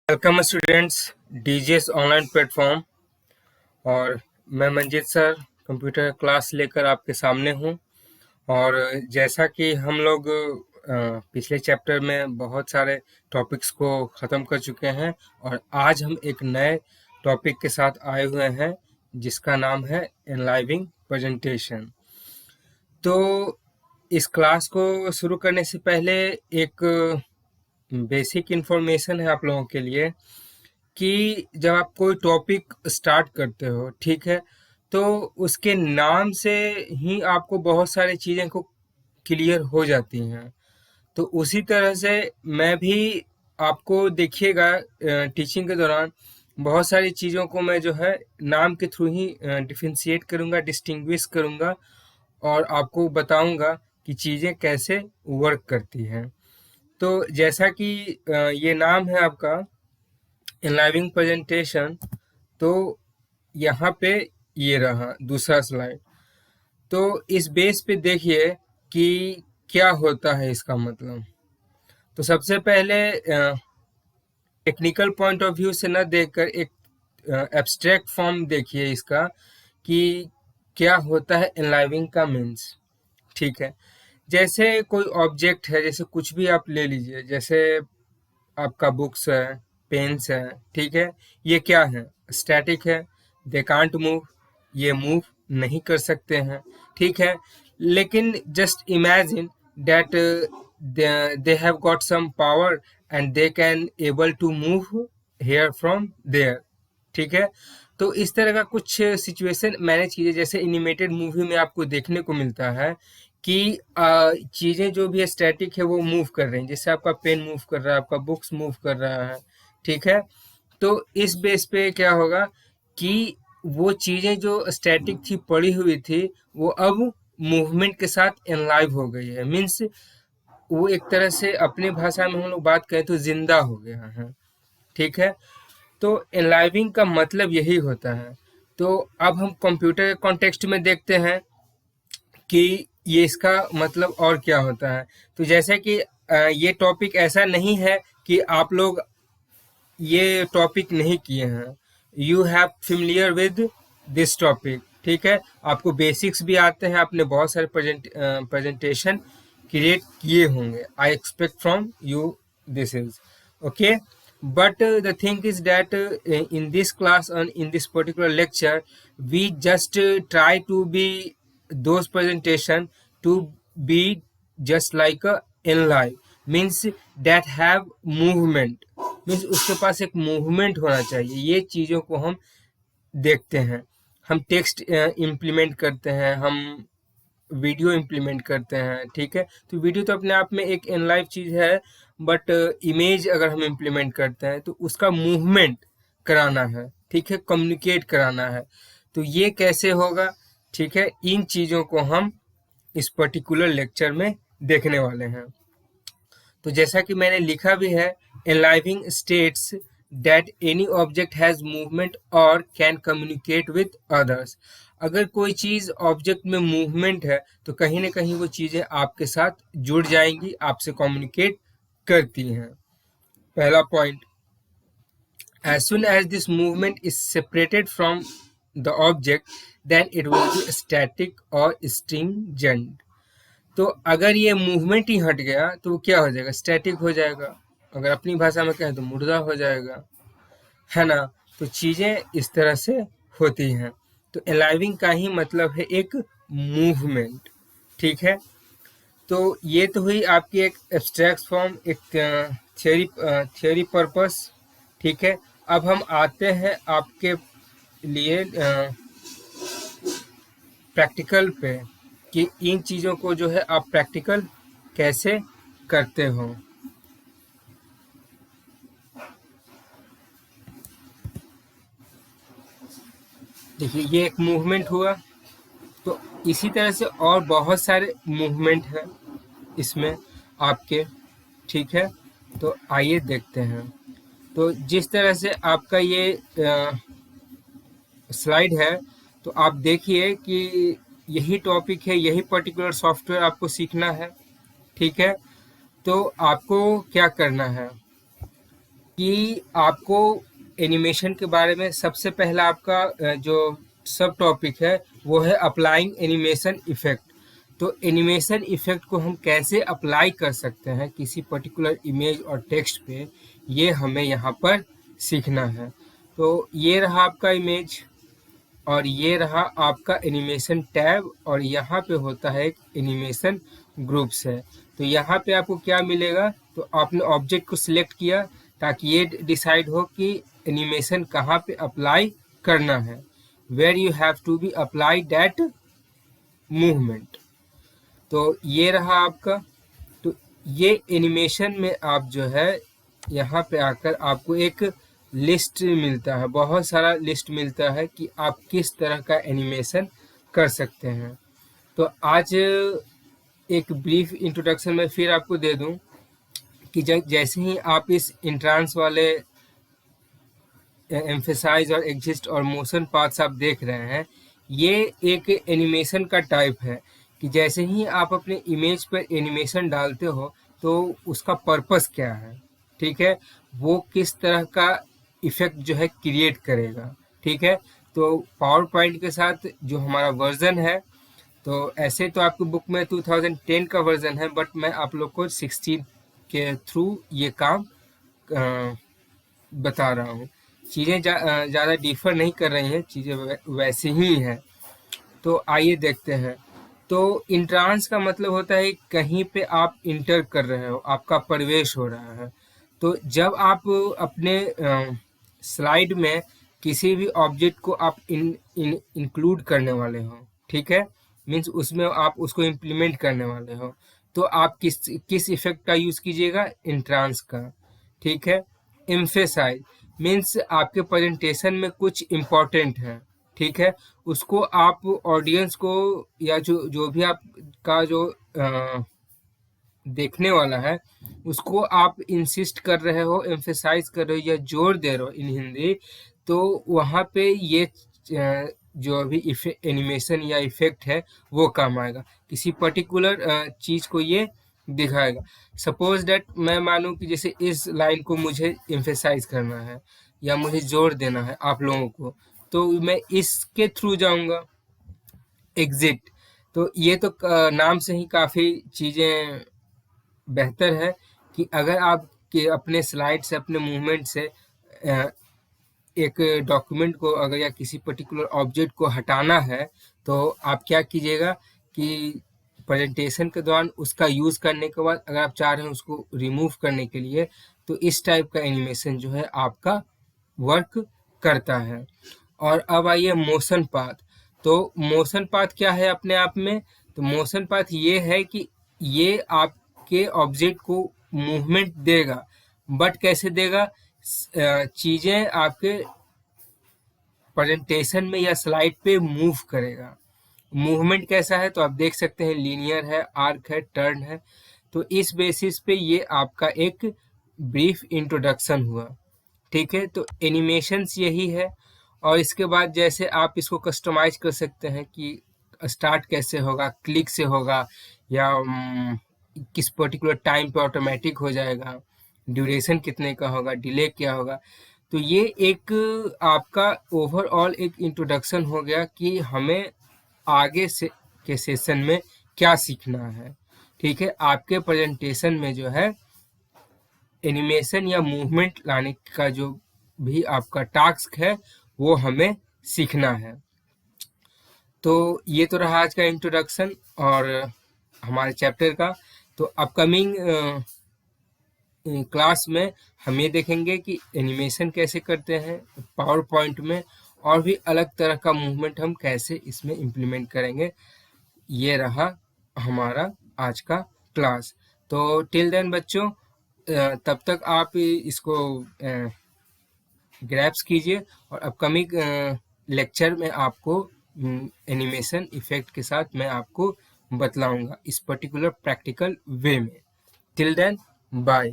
Welcome students DJS online platform. और मैं Manjeet sir computer class लेकर आपके सामने हूं। और जैसा कि हम लोग पिछले चैप्टर में बहुत सारे टॉपिक्स को ख़त्म कर चुके हैं और आज हम एक नए टॉपिक के साथ आए हुए हैं जिसका नाम है एनलाइविंग प्रेजेंटेशन। तो इस क्लास को शुरू करने से पहले एक बेसिक इन्फॉर्मेशन है आप लोगों के लिए कि जब आप कोई टॉपिक स्टार्ट करते हो, ठीक है, तो उसके नाम से ही आपको बहुत सारी चीज़ें को क्लियर हो जाती हैं। तो उसी तरह से मैं भी आपको देखिएगा टीचिंग के दौरान बहुत सारी चीज़ों को मैं जो है नाम के थ्रू ही डिफरेंशिएट करूँगा, डिस्टिंग्विश करूँगा और आपको बताऊँगा कि चीज़ें कैसे वर्क करती हैं। तो जैसा कि ये नाम है आपका एनलाइविंग प्रेजेंटेशन, तो यहाँ पे ये रहा दूसरा स्लाइड। तो इस बेस पे देखिए कि क्या होता है इसका मतलब। तो सबसे पहले टेक्निकल पॉइंट ऑफ व्यू से न देखकर एक एब्स्ट्रैक्ट फॉर्म देखिए इसका कि क्या होता है एनलाइविंग का मीन्स। ठीक है, जैसे कोई ऑब्जेक्ट है, जैसे कुछ भी आप ले लीजिए, जैसे आपका बुक्स है, पेन्स है, ठीक है, ये क्या है? स्टैटिक है, दे कांट मूव, ये मूव नहीं कर सकते हैं, ठीक है। लेकिन just imagine that they have got some power and they can able to move here from there, ठीक है। तो इस तरह का कुछ सिचुएशन मैनेज कीजिए, जैसे एनिमेटेड मूवी में आपको देखने को मिलता है कि चीज़ें जो भी स्टैटिक है वो मूव कर रही हैं, जैसे आपका पेन मूव कर रहा है, आपका बुक्स मूव कर रहा है, ठीक है। तो इस बेस पे क्या होगा कि वो चीज़ें जो स्टैटिक थी, पड़ी हुई थी, वो अब मूवमेंट के साथ एनलाइव हो गई है। मीन्स वो एक तरह से अपनी भाषा में हम लोग बात करें तो जिंदा हो गया है, ठीक है। तो एनलाइविंग का मतलब यही होता है। तो अब हम कंप्यूटर के कॉन्टेक्स्ट में देखते हैं कि ये इसका मतलब और क्या होता है। तो जैसे कि ये टॉपिक ऐसा नहीं है कि आप लोग ये टॉपिक नहीं किए हैं, you have familiar with this topic, ठीक है। आपको बेसिक्स भी आते हैं, आपने बहुत सारे प्रेजेंटेशन क्रिएट किए होंगे। I expect from you this is okay. But the thing is that in this class and in this particular lecture, we just try to be those presentation to be just like a inline, means that have movement, means उसके पास एक movement होना चाहिए। ये चीज़ों को हम देखते हैं। हम टेक्स्ट इम्प्लीमेंट करते हैं, हम वीडियो इम्प्लीमेंट करते हैं, ठीक है। तो वीडियो तो अपने आप में एक एनलाइव चीज़ है, बट इमेज अगर हम इम्प्लीमेंट करते हैं तो उसका मूवमेंट कराना है, ठीक है, कम्युनिकेट कराना है। तो ये कैसे होगा, ठीक है, इन चीज़ों को हम इस पर्टिकुलर लेक्चर में देखने वाले हैं। तो जैसा कि मैंने लिखा भी है, a living states that any object has movement और कैन कम्युनिकेट विद अदर्स। अगर कोई चीज़ ऑब्जेक्ट में मूवमेंट है तो कहीं ना कहीं वो चीज़ें आपके साथ जुड़ जाएंगी, आपसे कम्युनिकेट करती हैं। पहला point, as soon as this movement is separated from the object then it will be static और स्ट्रिंजेंट। तो अगर ये मूवमेंट ही हट गया तो वो क्या हो जाएगा? स्टैटिक हो जाएगा। अगर अपनी भाषा में कहें तो मुर्दा हो जाएगा, है ना। तो चीज़ें इस तरह से होती हैं। तो एलाइविंग का ही मतलब है एक मूवमेंट, ठीक है। तो ये तो हुई आपकी एक एब्स्ट्रैक्ट फॉर्म, एक थियोरी पर्पस, ठीक है। अब हम आते हैं आपके लिए प्रैक्टिकल पे कि इन चीज़ों को जो है आप प्रैक्टिकल कैसे करते हो। देखिए ये एक मूवमेंट हुआ, तो इसी तरह से और बहुत सारे मूवमेंट हैं इसमें आपके, ठीक है। तो आइए देखते हैं। तो जिस तरह से आपका ये स्लाइड है, तो आप देखिए कि यही टॉपिक है, यही पर्टिकुलर सॉफ्टवेयर आपको सीखना है, ठीक है। तो आपको क्या करना है, कि आपको एनिमेशन के बारे में सबसे पहला आपका जो सब टॉपिक है वो है अप्लाइंग एनिमेशन इफेक्ट। तो एनिमेशन इफेक्ट को हम कैसे अप्लाई कर सकते हैं किसी पर्टिकुलर इमेज और टेक्स्ट पे, ये हमें यहाँ पर सीखना है। तो ये रहा आपका इमेज और ये रहा आपका एनिमेशन टैब और यहाँ पे होता है एक एनिमेशन ग्रुप्स है। तो यहाँ पे आपको क्या मिलेगा, तो आपने ऑब्जेक्ट को सिलेक्ट किया ताकि ये डिसाइड हो कि एनिमेशन कहाँ पे अप्लाई करना है, where you have to be apply that movement. तो ये रहा आपका। तो ये एनिमेशन में आप जो है यहाँ पे आकर आपको एक लिस्ट मिलता है, बहुत सारा लिस्ट मिलता है कि आप किस तरह का एनिमेशन कर सकते हैं। तो आज एक ब्रीफ इंट्रोडक्शन में फिर आपको दे दूं कि जैसे ही आप इस इंट्रांस वाले एम्फेसाइज और एग्जिस्ट और मोशन पाथ्स आप देख रहे हैं, ये एक एनिमेशन का टाइप है कि जैसे ही आप अपने इमेज पर एनिमेशन डालते हो तो उसका पर्पस क्या है, ठीक है, वो किस तरह का इफेक्ट जो है क्रिएट करेगा, ठीक है। तो पावर पॉइंट के साथ जो हमारा वर्जन है, तो ऐसे तो आपकी बुक में 2010 का वर्जन है, बट मैं आप लोग को 16 के थ्रू ये काम बता रहा हूँ। चीज़ें ज़्यादा डिफर नहीं कर रही हैं, चीज़ें वैसे ही हैं। तो आइए देखते हैं। तो इंट्रांस का मतलब होता है कहीं पे आप इंटर कर रहे हो, आपका प्रवेश हो रहा है। तो जब आप अपने स्लाइड में किसी भी ऑब्जेक्ट को आप इंक्लूड करने वाले हो, ठीक है, मीन्स उसमें आप उसको इम्प्लीमेंट करने वाले हो, तो आप किस इफेक्ट का यूज़ कीजिएगा, इंट्रांस का, ठीक है। एम्फेसाइज मीन्स आपके प्रेजेंटेशन में कुछ इम्पोर्टेंट है, ठीक है, उसको आप ऑडियंस को या जो भी आपका जो देखने वाला है उसको आप इंसिस्ट कर रहे हो, एम्फेसाइज कर रहे हो या जोर दे रहे हो इन हिंदी, तो वहाँ पे ये जो अभी एनिमेशन या इफेक्ट है वो काम आएगा, किसी पर्टिकुलर चीज़ को ये दिखाएगा। सपोज दैट मैं मानूं कि जैसे इस लाइन को मुझे एम्फेसाइज करना है या मुझे जोर देना है आप लोगों को, तो मैं इसके थ्रू जाऊंगा, एग्जिट। तो ये तो नाम से ही काफ़ी चीज़ें बेहतर है कि अगर आप के अपने स्लाइड से, अपने मूवमेंट से एक डॉक्यूमेंट को अगर या किसी पर्टिकुलर ऑब्जेक्ट को हटाना है, तो आप क्या कीजिएगा कि प्रेजेंटेशन के दौरान उसका यूज़ करने के बाद अगर आप चाह रहे हैं उसको रिमूव करने के लिए, तो इस टाइप का एनिमेशन जो है आपका वर्क करता है। और अब आइए मोशन पाथ। तो मोशन पाथ क्या है अपने आप में, तो मोशन पाथ ये है कि ये आपके ऑब्जेक्ट को मूवमेंट देगा, बट कैसे देगा, चीज़ें आपके प्रेजेंटेशन में या स्लाइड पे मूव करेगा। मूवमेंट कैसा है, तो आप देख सकते हैं लीनियर है, आर्क है, टर्न है। तो इस बेसिस पे ये आपका एक ब्रीफ इंट्रोडक्शन हुआ, ठीक है। तो एनिमेशंस यही है, और इसके बाद जैसे आप इसको कस्टमाइज कर सकते हैं कि स्टार्ट कैसे होगा, क्लिक से होगा या किस पर्टिकुलर टाइम पे ऑटोमेटिक हो जाएगा, ड्यूरेशन कितने का होगा, डिले क्या होगा। तो ये एक आपका ओवरऑल एक इंट्रोडक्शन हो गया कि हमें आगे से के सेशन में क्या सीखना है, ठीक है। आपके प्रेजेंटेशन में जो है एनिमेशन या मूवमेंट लाने का जो भी आपका टास्क है वो हमें सीखना है। तो ये तो रहा आज का इंट्रोडक्शन और हमारे चैप्टर का। तो अपकमिंग क्लास में हम ये देखेंगे कि एनिमेशन कैसे करते हैं पावर पॉइंट में, और भी अलग तरह का मूवमेंट हम कैसे इसमें इम्प्लीमेंट करेंगे। ये रहा हमारा आज का क्लास। तो टिल देन बच्चों, तब तक आप इसको ग्रैप्स कीजिए, और अपकमिंग लेक्चर में आपको एनिमेशन इफेक्ट के साथ मैं आपको बतलाऊंगा इस पर्टिकुलर प्रैक्टिकल वे में। Till then bye.